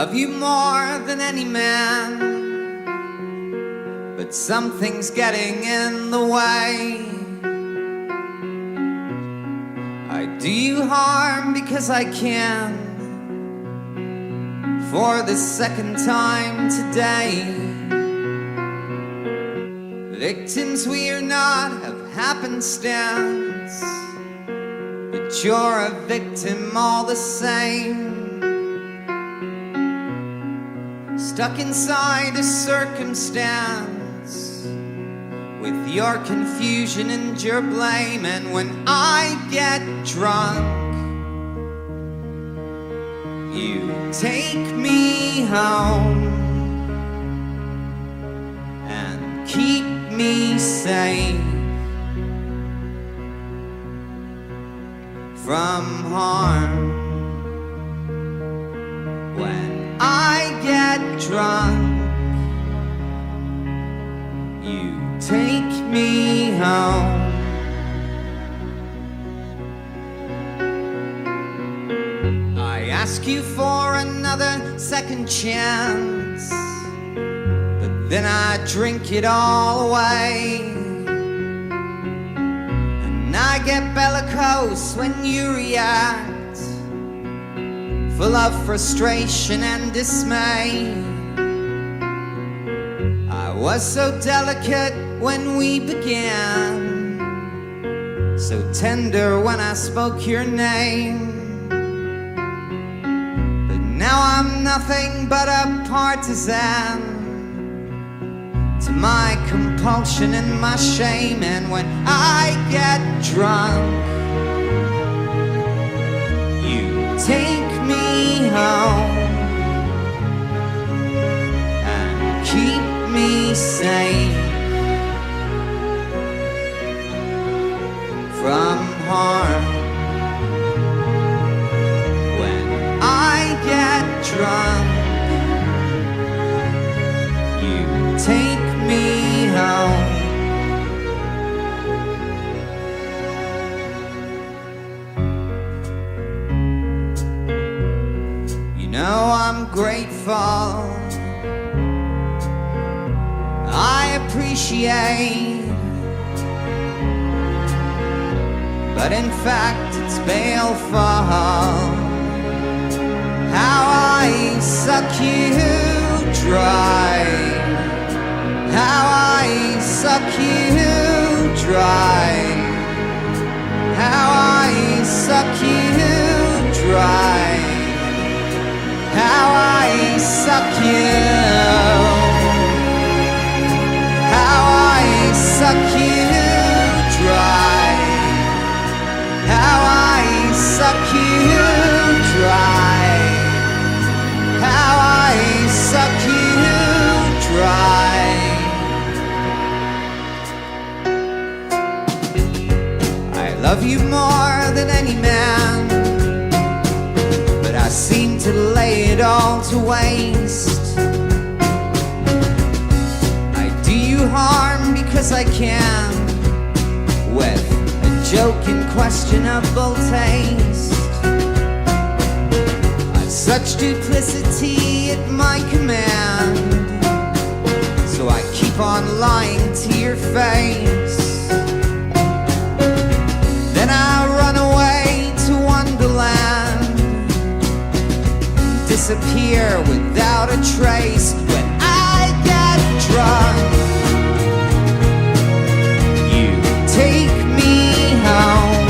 love you more than any man, but something's getting in the way. I do you harm because I can, for the second time today. Victims we are not of happenstance, but you're a victim all the same. Stuck inside a circumstance with your confusion and your blame. And when I get drunk, you take me home and keep me safe from harm. When I get drunk, you take me home. I ask you for another second chance, but then I drink it all away. And I get bellicose when you react, full of frustration and dismay. I was so delicate when we began, so tender when I spoke your name. But now I'm nothing but a partisan to my compulsion and my shame. And when I get drunk, you take me home and keep me safe from harm. When I get drunk, you take me home. You know I'm grateful, I appreciate, but in fact it's baleful how I suck you dry, how I suck you dry, how I suck you dry, how I suck you, how I suck you dry, how I suck you dry, how I suck you dry. I love you more than any man, but I seem to lay it all to waste. I do you harm because I can, with a joke and questionable taste. I've such duplicity at my command, so I keep on lying to your face. Then I run away to Wonderland, disappear without a trace. When I get drunk, you take me home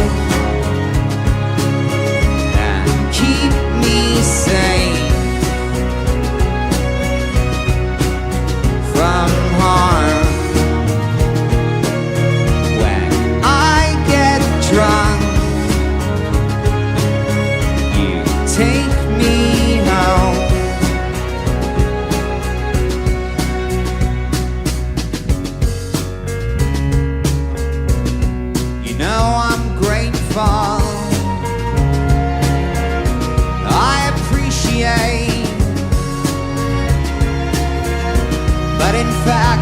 and keep me safe from harm. When I get drunk, you take me home. You know I'm grateful, I appreciate, but in fact